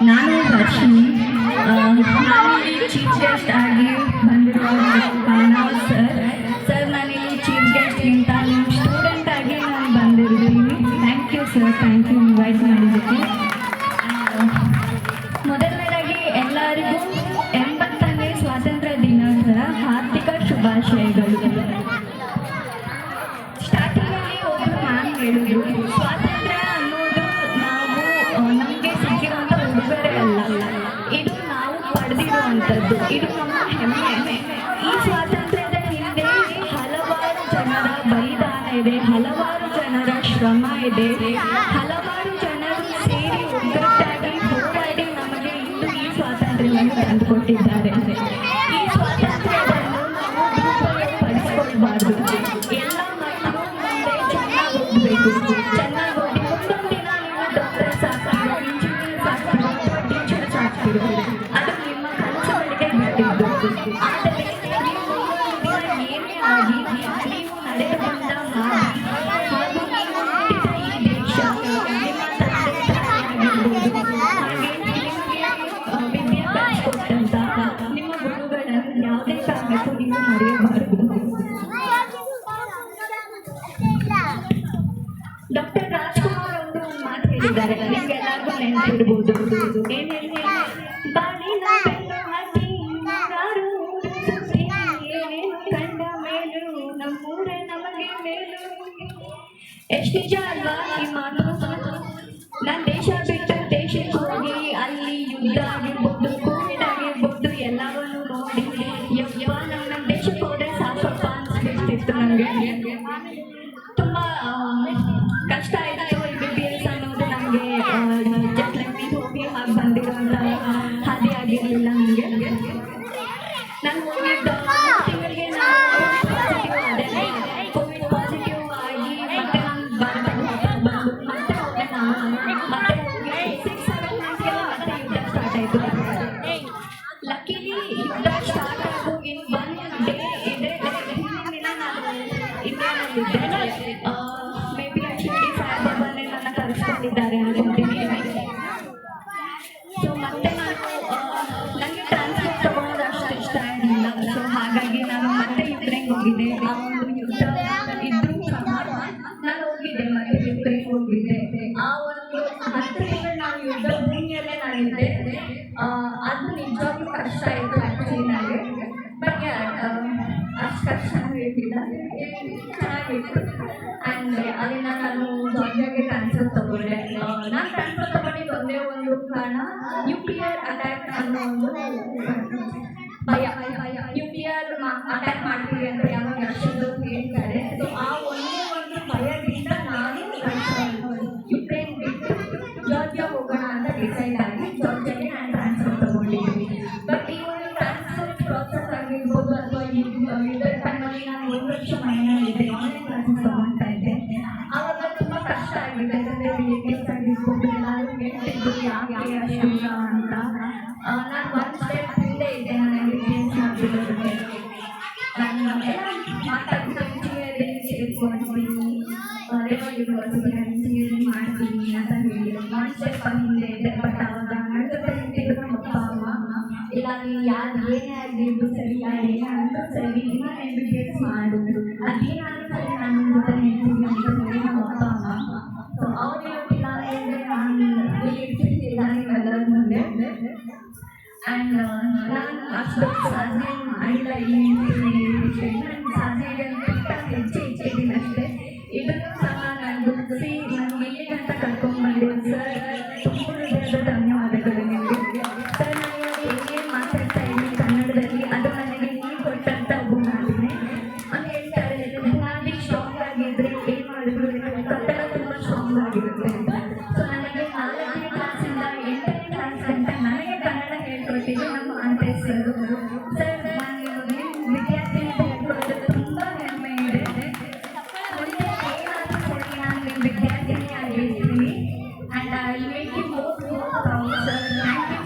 ನಾನು ಹರ್ಷಿನಿ. ನಾನಿಲ್ಲಿ chief guest ಆಗಿ ಬಂದಿರೋ ಕಾರಣ ಸರ್ ನಾನಿಲ್ಲಿ ಚೀಫ್ ಗೆಸ್ಟ್ಗಿಂತ ನಿಮ್ಮ ಸ್ಟೂಡೆಂಟ್ ಆಗಿ ನಾನು ಬಂದಿರ್ತೀನಿ. Thank you sir, thank you invite ಮಾಡಿದ್ದಕ್ಕೆ. ಮೊದಲನೇದಾಗಿ ಎಲ್ಲರಿಗೂ 80ನೇ ಸ್ವಾತಂತ್ರ್ಯ ದಿನದ ಹಾರ್ದಿಕ ಶುಭಾಶಯಗಳು. ಸ್ಟಾರ್ಟಿಂಗಲ್ಲಿ ಒಬ್ಬರು ಮ್ಯಾಮ್ ಹೇಳಿದ್ರು, ಸ್ವಾತಂತ್ರ್ಯ ಅನ್ನೋದು ನಾವು ನಮಗೆ ಸಿಕ್ಕಿರುವಂಥ ಉಡುಗೊರೆ ಅಲ್ಲ, ಇದು ನಾವು ಪಡೆದಿರುವಂಥದ್ದು, ಇದು ನಮ್ಮ ಹೆಮ್ಮೆ. ಈ ಸ್ವಾತಂತ್ರ್ಯದ ಹಿಂದೆ ಹಲವಾರು ಜನರ ಬಲಿದಾನ ಇದೆ, ಹಲವಾರು ಜನರ ಶ್ರಮ ಇದೆ, ಹಲವಾರು ಜನರು ಸೇರಿ ಒಗ್ಗಟ್ಟಾಗಿ ಹೋರಾಡಿ ನಮಗೆ ಇಂದು ಈ ಸ್ವಾತಂತ್ರ್ಯವನ್ನು ತಂದುಕೊಟ್ಟಿದ್ದಾರೆ. ಈ ಸ್ವಾತಂತ್ರ್ಯವನ್ನು ನಾವು ದುರುಪಯೋಗಪಡಿಸಿಕೊಳ್ಬಾರ್ದು. ಎಲ್ಲ ಮಕ್ಕಳು ಮುಂದೆ ಚೆನ್ನಾಗಿ ಓದಬೇಕು, ಚೆನ್ನಾಗಿ ಓದಿ ಮುಂದೊಂದು ದಿನ ನೀವು ಡಾಕ್ಟರ್ಸ್ ಆಗ್ತಿರೋ, ಇಂಜಿನಿಯರ್ಸ್ ಆಗ್ತಿರೋ, ಟೀಚರ್ಸ್ ಆಗ್ತಿರೋ, ಅದು ನಿಮ್ಮ ಕನಸುಗಳಿಗೆ ಬಿಟ್ಟಿದ್ದು. ಆದರೆ ನೀವು ಮುಂದೊಂದು ದಿನ ಏನೇ ಆಗಿ ನೀವು ನಡೆದು ಬಂದ ಹಾದಿ ಹಾಗೂ ನೀವು ಹುಟ್ಟಿದ ಈ ದೇಶ, ನಿಮ್ಮ ತಂದೆ ತಾಯಿಯಾಗಿರ್ಬೋದು, ಹಾಗೆ ನಿಮಗೆ ವಿದ್ಯೆ ಕಲಿಸಿಕೊಟ್ಟಂತಹ ನಿಮ್ಮ ಗುರುಗಳನ್ನು ಯಾವುದೇ ಕಾರಣಕ್ಕೂ ನೀವು ಮರೆಯಬಾರದು. ಡಾಕ್ಟರ್ ರಾಜ್ಕುಮಾರ್ ಅವರು ಒಂದು ಮಾತು ಹೇಳಿದ್ದಾರೆ, ನಿಮ್ಗೆಲ್ಲರಿಗೂ ನೆನಪಿರ್ಬೋದು. ಏನ್ ಹೇಳಿದ್ದಾರೆ? ಬಾಳಿನ ಬೆನ್ನು ಹತ್ತಿ ನೂರಾರು ಸುತ್ತಿ ಏನೇನು ಕಂಡ ಮೇಲು ನಮ್ಮೂರೇ ನಮಗೆ ಮೇಲು. ಎಷ್ಟು ನಿಜ ಅಲ್ವಾ ಈ ಮಾತು? ನಾನು ದೇಶ ಬಿಟ್ಟು ದೇಶಕ್ಕೆ ಹೋಗಿ ಅಲ್ಲಿ ಯುದ್ಧ ಆಗಿರ್ಬೋದು, ಕೋವಿಡ್ ಆಗಿರ್ಬೋದು, ಎಲ್ಲವನ್ನೂ ನೋಡಿ ಯಪ್ಪ ನಮ್ಮ ದೇಶಕ್ಕೆ ಹೋದ್ರೆ ಸಾಕಪ್ಪ ಅನ್ಸ್ಬಿಡ್ತಿತ್ತು ನನಗೆ. ತುಂಬಾ ಕಷ್ಟ ಆಯಿತು. MBBS ಅನ್ನೋದು ನನಗೆ ಜಸ್ಟ್ ಲೈಕ್ ನೀವು ಹೋಗಿ ಹಾಗೆ ಬಂದಿರುವಂಥ ಹಾದಿ ಆಗಿರಲಿಲ್ಲ ನನಗೆ. ನಾನು ಹೋಗಿದ್ದ ತಿಂಗಳಿಗೆ ಪಾಸಿಟಿವ್ ಆದೆ, ಕೋವಿಡ್ ಪಾಸಿಟಿವ್ ಆಗಿ ಮತ್ತೆ ನಾನು ಬಂದು ಮತ್ತೆ ಹೋದೆ. ನಾನು ಮತ್ತೆ ಹೋಗಿ 6-7 ಮಂತ್ಸ್ಗೆಲ್ಲ ಮತ್ತೆ ಯುದ್ಧ ಸ್ಟಾರ್ಟ್ ಆಯಿತು. ಲಕ್ಕಿಲಿ ಯುದ್ಧ ಸ್ಟಾರ್ಟ್ ಆಗೋ ಇನ್ 1 ಡೇ ಇದೆ, ಹಿಂದಿನ ದಿನ ನಾನು ಇಂಡಿಯಾನಲ್ಲಿದ್ದೆ. ಮೇ ಬಿ ಶಿರ್ಡಿ ಸಾಯಿಬಾಬಾನೇ ನನ್ನ ಕರೆಸ್ಕೊಂಡಿದ್ದಾರೆ ಅನ್ಕೊಂತೀನಿ. ಸೊ ಮತ್ತೆ ನಾನು ನನಗೆ ಟ್ರಾನ್ಸ್ಫರ್ ತಗೊಳ್ಳೋದು ಅಷ್ಟು ಇಷ್ಟ ಇರಲಿಲ್ಲ. ಸೊ ಹಾಗಾಗಿ ನಾನು ಮತ್ತೆ ಯುಕ್ರೇನ್ಗೆ ಹೋಗಿದ್ದೆ. ಆ ಒಂದು ಯುದ್ಧ ಇದ್ರೂ ಸಹ ನಾನು ಹೋಗಿದ್ದೆ, ಮತ್ತೆ ಯುಕ್ರೇನ್ಗೆ ಹೋಗಿದ್ದೆ. ಆ ಒಂದು 10 ತಿಂಗಳು ನಾನು ಯುದ್ಧ ಭೂಮಿಯಲ್ಲೇ ನಾನಿದ್ದೆ. ಅದು ನಿಜವಾಗ್ಲೂ ಕಷ್ಟ ಆಯಿತು ಆ್ಯಕ್ಚುಲಿ ನನಗೆ. ಬಟ್ ಅಷ್ಟು ಕಷ್ಟ ಇರಲಿಲ್ಲ, ಚೆನ್ನಾಗಿತ್ತು. ಆ್ಯಂಡ್ ಅಲ್ಲಿಂದ ನಾನು ಜಾರ್ಜಿಯಾಗೆ ಟ್ರಾನ್ಸ್ಫರ್ ತಗೊಂಡೆ. ನಾನು ಟ್ರಾನ್ಸ್ಫರ್ ತಗೊಂಡಿದ್ದು ಒಂದೇ ಒಂದು ಕಾರಣ, ನ್ಯೂಕ್ಲಿಯರ್ ಅಟ್ಯಾಕ್ ಅನ್ನೋ ಒಂದು ಭಯ. ನ್ಯೂಕ್ಲಿಯರ್ ಅಟ್ಯಾಕ್ ಮಾಡ್ತೀವಿ ಅಂತ ಯಾವಾಗ ರಷ್ಯಾದವ್ರು ಹೇಳ್ತಾರೆ. ಸೊ ಆ ಒಂದೇ ಒಂದು ಭಯದಿಂದ ನಾನು ಯುಕ್ರೇನ್ ಬಿಟ್ಟು ಜಾರ್ಜಿಯಾ ಹೋಗೋಣ ಅಂತ ಡಿಸೈಡ್ ಆಗಿ ಜಾರ್ಜಿಯಾಗೆ ನಾನು ಟ್ರಾನ್ಸ್ಫರ್ ತಗೊಂಡಿದ್ದೀನಿ. ಬಟ್ ಈ ಒಂದು ಟ್ರಾನ್ಸ್ಫರ್ ಪ್ರಾಸೆಸ್ ಆಗಿರ್ಬೋದು ಅಥವಾ ಯುದ್ಧ ಟೈಮಲ್ಲಿ ನಾನು 1 ವರ್ಷ ಮನೆಯಲ್ಲಿದ್ದೆ, ಆನ್ಲೈನ್ ಕ್ಲಾಸಸ್ ತಗೊಳ್ತಾ ಇದ್ದೆ. ಆವಾಗ ತುಂಬ ಕಷ್ಟ ಆಗಿದೆ. ಯಾಕಂದರೆ ರಿಲೇಟಿವ್ಸ್ ಆಗಿರ್ಬೋದು ಎಲ್ಲರೂ ಹೇಳ್ತಿದ್ದು ಯಾಕೆ ಅಷ್ಟಿಲ್ಲ ಅಂತ. ನಾನು 1 ಸ್ಟೆಪ್ ಹಿಂದೆ ಇದ್ದೆ ನನ್ನ MBBS ಆಗಿರೋದಕ್ಕೆ. ನಾನು ಎಲ್ಲ ಮಾತಾಡ್ತಾ ಇಂಜಿನಿಯರಿಂಗ್ ಸೇರಿಸ್ಕೊಳ್ತೀನಿ, ರೇವಾ ಯೂನಿವರ್ಸಿಟಿಯಲ್ಲಿ ಇಂಜಿನಿಯರಿಂಗ್ ಮಾಡ್ತೀನಿ ಅಂತ ಹೇಳಿ 1 ಸ್ಟೆಪ್ ಹಿಂದೆ ಇದೆ. ಬಟ್ ಆವಾಗ ನನ್ನ ಜೊತೆ ನಿಂತಿದ್ದು ನಮ್ಮ ಅಪ್ಪ ಅಮ್ಮ, ಇಲ್ಲ ನೀನು ಯಾರು ಏನೇ ಆಗಿದ್ದು ಸರಿ, ಯಾರು ಏನೇ ಅಂದರೂ ಸರಿ, ಇನ್ನು MBBS ಮಾಡಿದ್ರು, ಅದೇನಾದರೂ ಸರಿ ನಾನು ನಿಮ್ಮ ಜೊತೆ ನಿಂತಿದ್ದೀನಿ ಅಂತ ಹೇಳಿ ನಮ್ಮ ಅಪ್ಪ ಅಮ್ಮ. ಸೊ ಅವ್ರು ಹೇಳ್ತಿಲ್ಲ ಅಂದರೆ ನಾನು ಇರ್ತಿರ್ತಿಲ್ಲ ನಿಮ್ಮೆಲ್ಲರ ಮುಂದೆ. ಆ್ಯಂಡ್ ನಾನು ಅಷ್ಟು ಸಾಧನೆ ಮಾಡಿಲ್ಲ ಈ ನನ್ನ ಸಾಧನೆಗೆ ಹೆಜ್ಜೆ ಇಟ್ಟಿದ್ದೀನಿ ಅಷ್ಟೇ. ಇದನ್ನು ಸಹ ನಾನು ಗುರುತಿಸಿ ನನಗೆ ಇಲ್ಲಿಗಂತ ಕರ್ಕೊಂಡ್ಬಂದಿದ್ದೀನಿ ಸರ್. ತುಂಬ ಹೃದಯದ ಧನ್ಯವಾದಗಳು ನಿಮಗೆ ಸರ್. ನಾನು ಇವಾಗ ಏನೇನು ಮಾತಾಡ್ತಾ ಇದ್ದೀನಿ ಕನ್ನಡದಲ್ಲಿ, ಅದು ನನಗೆ ನೀವು ಕೊಟ್ಟಂಥ ಬುನಾದಿನೇ. ಅವ್ರು ಹೇಳ್ತಾರೆ, ಬುನಾದಿ ಸ್ಟ್ರಾಂಗ್ ಆಗಿದ್ರೆ ಏನು ಮಾಡಿದ್ರು ಕಟ್ಟಡ ತುಂಬ ಸ್ಟ್ರಾಂಗ್ ಆಗಿರುತ್ತೆ ಅಂತ. ಸೊ ನನಗೆ 4ನೇ ಕ್ಲಾಸಿಂದ 8ನೇ ಕ್ಲಾಸ್ ಗಂಟ ನನಗೆ ಕನ್ನಡ ಹೇಳ್ಕೊಟ್ಟಿದ್ದು ನಮ್ಮ ಆಂಟೆ ಸರ್. ಸರ್ ನಾನು ವಿದ್ಯಾರ್ಥಿ ಅಂತ ಹೇಳ್ಕೊಳ್ಳೋದು ತುಂಬ ಹೆಮ್ಮೆ ಇದೆ. ಮುಂದೆ ಏನಾದರೂ ಸರಿ ನಾನು ನಿಮ್ಮ ವಿದ್ಯಾರ್ಥಿನಿ ಆಗಿರ್ತೀನಿ. And I will make you more proud sir. Thank you.